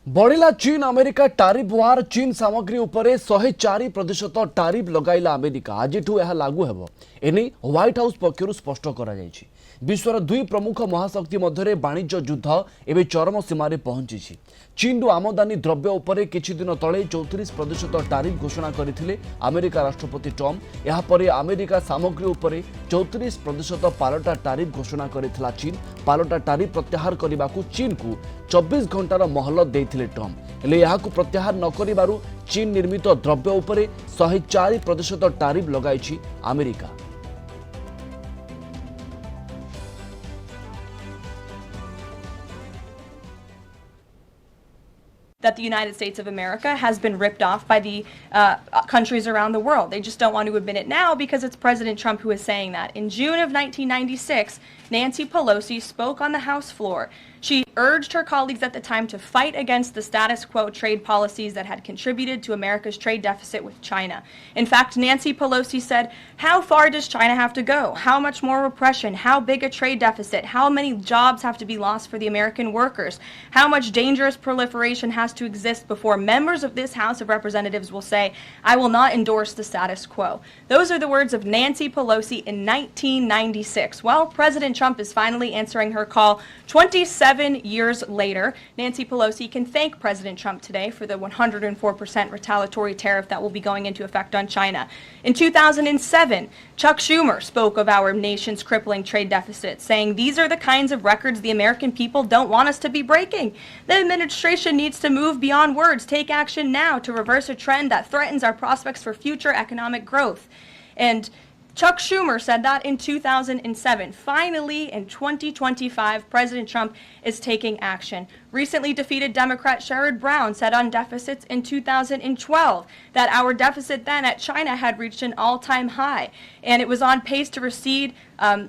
बढ़िला चीन America tariff वार चीन सामग्री उपरे 104% टारिफ लगाइला अमेरिका आज लागू हेब एने व्हाइट हाउस पक्षर स्पष्ट करा जायछि। विश्वर दुई प्रमुख महाशक्ति मध्य वाणिज्य युद्ध एवं चरम सीमार पहुंची। चीन आमदानी द्रव्य उपरे किछि दिन तले 34% टारिफ घोषणा करथिले अमेरिका राष्ट्रपति ट्रम्प। यापर अमेरिका सामग्री उपरे 34% पालटा टारिफ घोषणा करथिला चीन। पालटा टारिफ प्रत्याहार करने को चीन को 24 घंटार महलत देथिले ट्रम्प। हेले याकु प्रत्याहार न करिबारु चीन निर्मित द्रव्य उपरे 104% tariff लगाइछि America. That the United States of America has been ripped off by the countries around the world. They just don't want to admit it now because it's President Trump who is saying that. In June of 1996, Nancy Pelosi spoke on the House floor. She urged her colleagues at the time to fight against the status quo trade policies that had contributed to America's trade deficit with China. In fact, Nancy Pelosi said, how far does China have to go? How much more repression? How big a trade deficit? How many jobs have to be lost for the American workers? How much dangerous proliferation has to exist before members of this House of Representatives will say, I will not endorse the status quo? Those are the words of Nancy Pelosi in 1996. Well, President Trump is finally answering her call 27 years later. Nancy Pelosi can thank President Trump today for the 104% retaliatory tariff that will be going into effect on China. In 2007, Chuck Schumer spoke of our nation's crippling trade deficit, saying these are the kinds of records the American people don't want us to be breaking. The administration needs to move beyond words, take action now to reverse a trend that threatens our prospects for future economic growth. And Chuck Schumer said that in 2007. Finally, in 2025, President Trump is taking action. Recently defeated Democrat Sherrod Brown said on deficits in 2012 that our deficit then at China had reached an all-time high, and it was on pace to recede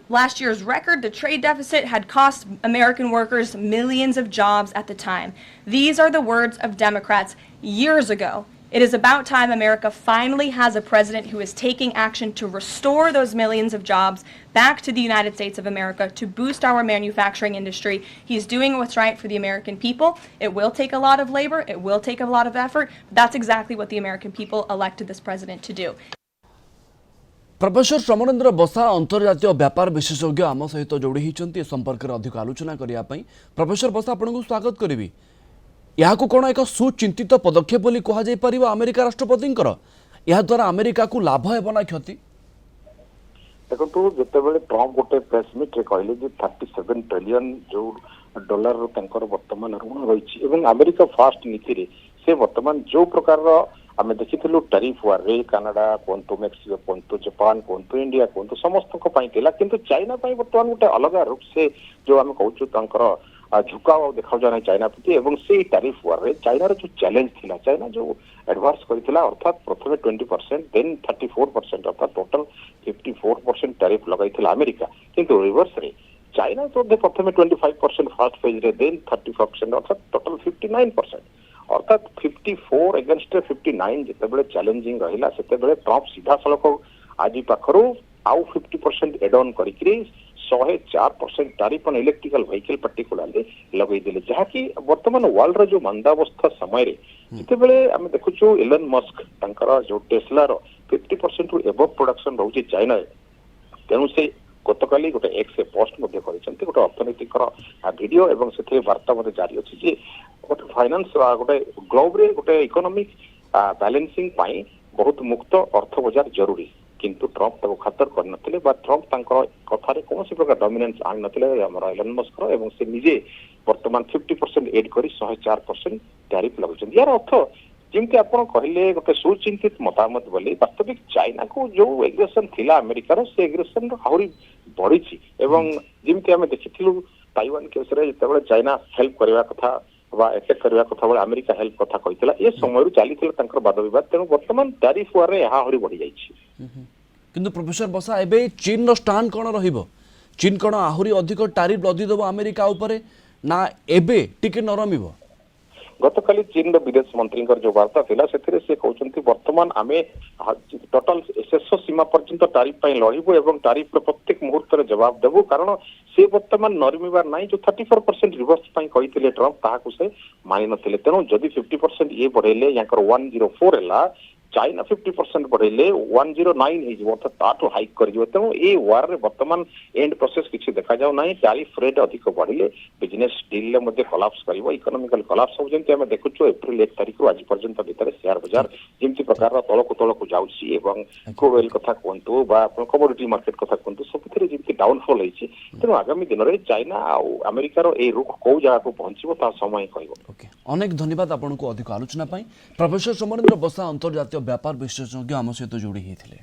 last year's record. The trade deficit had cost American workers millions of jobs at the time. These are the words of Democrats years ago. It is about time America finally has a president who is taking action to restore those millions of jobs back to the United States of America, to boost our manufacturing industry. He's doing what's right for the American people. It will take a lot of labor. It will take a lot of effort. But that's exactly what the American people elected this president to do. Professor श्रमणेन्द्र बसा अंतर्जातीय व्यापार विशेषज्ञ आम सहित जोड़ी होती संपर्क में अधिक आलोचना करने। प्रोफेसर बसा आपको स्वागत करी। यहाँ कौन एक सुचिंतित पदक्षेप बोली कह जाई परिबा अमेरिका राष्ट्रपति या द्वारा अमेरिका को लाभ है ना क्षति? देखो जितेबाला ट्रम्प गोटे प्रेस मीट रे कहले जे 37 ट्रिलियन जो डॉलर वर्तमान ऋण रही अमेरिका फास्ट नीति रे से वर्तमान जो प्रकार आम देखी टैरिफ वार रे कनाडा कहतु मेक्सिको कहतु जापान कहतु इंडिया कहतु समस्त किंतु चाइना बर्तमान गोटे अलग रूप से जो आम कहूँ झुकाव देखा जाए चाइना प्रति एवं से टैरिफ वार रे चाइना जो चैलेंज थिला चाइना जो एडवांस करथिला अर्थात प्रथमे 20% देन 34% अर्थात टोटल 54% टैरिफ लगाइथिला अमेरिका किंतु रिवर्स रे चाइना तो प्रथमे 25% फर्स्ट फेज रे देन 35% अर्थात टोटल 59% अर्थात 54 अगेंस्ट 59 जेतेबेले चैलेंजिंग रहिला सेतेबेले ट्रम्प सीधा सलख आज पाखरु आउ 50% एड ऑन करिकरी 104% tariff on electrical vehicle particularly लगई देले जहाँकि वर्तमान वर्ल्ड रो जो मंदावस्था समय रे जितेबेले आम देखुछु एलन मस्क तांकर जो टेस्ला रो 50% रु एबव प्रोडक्शन रहउची चाइना तेनु से गतकाली गोटे एक्स पोस्ट मध्ये करिसंती गोटे अर्थनैतिक वीडियो एवं सेथे वार्ता मध्ये जारी अछि जे गोटे फाइनेंस गोटे ग्लोब रे गोटे इकोनॉमिक बैलेंसिंग पाई बहुत मुक्त अर्थ बाजार जरूरी किंतु ट्रम्प ताको खातर करनथिले बा ट्रम्प तांकर कथारे कोनोसी प्रकार डोमिनेंस आन नथिले हमर एलन मस्क एवं से निजे वर्तमान 50% एड करी 104% टैरिफ लगुछन। यार अर्थ जिमके आपण कहले गोटे सुचिंतित मतामत बोली वास्तविक चाइना को जो एग्रेशन थिला अमेरिका रो से एग्रेशन आहुरी बढ़ी एवं जिमके हमें देखिथिलु ताइवान केस रे जेतेबेले चाइना हेल्प करबा कथा बा अटैक करबा कथा बले अमेरिका हेल्प कथा कहितला ए समय रु चलीथिला तांकर वाद विवाद तेनु वर्तमान टैरिफ वार रे आहुरी बढ़ी जाईछि। किंतु प्रोफेसर बसा एबे चीन रो स्टैंड कोन रहिबो? चीन कोन आहुरी अधिक टैरिफ लदी दबो अमेरिका ऊपर ना एबे टिके नरमिबो? गतकाली चीन विदेश मंत्री जो वार्ता थिला से कहते वर्तमान आम टोटाल शेष सीमा पर्यंत टारिफ लड़ू और टारिफ प्रत्येक मुहूर्त जवाब देवु कारण से वर्तमान नरमिबार ना जो 34% रिवर्स कहते ट्रम्प ताकू से मानि नथिले तेणु जदि 50% ये बढ़ेले या 104 है चाइना 50% बढ़ेले 109 अर्थात ताठू हाइक कर तेणु ये वार रे वर्तमान एंड प्रोसेस किसी देखा जाऊ ना टैरिफ रेट अधिक बढ़िले बिजनेस डील कोलाप्स कर इकोनॉमिकल कोलाप्स हो जमी आम देखुचु एप्रिल 1 तारिख आज पर्यंत भितर शेयर बजार जमी प्रकार तलक जाऊँगी क्रूड ऑयल कथा कहतु कमोडिटी मार्केट कथा कहतु सब जमी डाउनफॉल होती तेणु आगामी दिन में चाइना आउ अमेरिकार ए रुख कौ जगह पहुंचो ता समय कह अनेक धन्यवाद आपको अधिक आलोचना प्रोफेसर समरेंद्र बसा अंतर्जातीय व्यापार विशेषज्ञ आम सहित जोड़ी होते।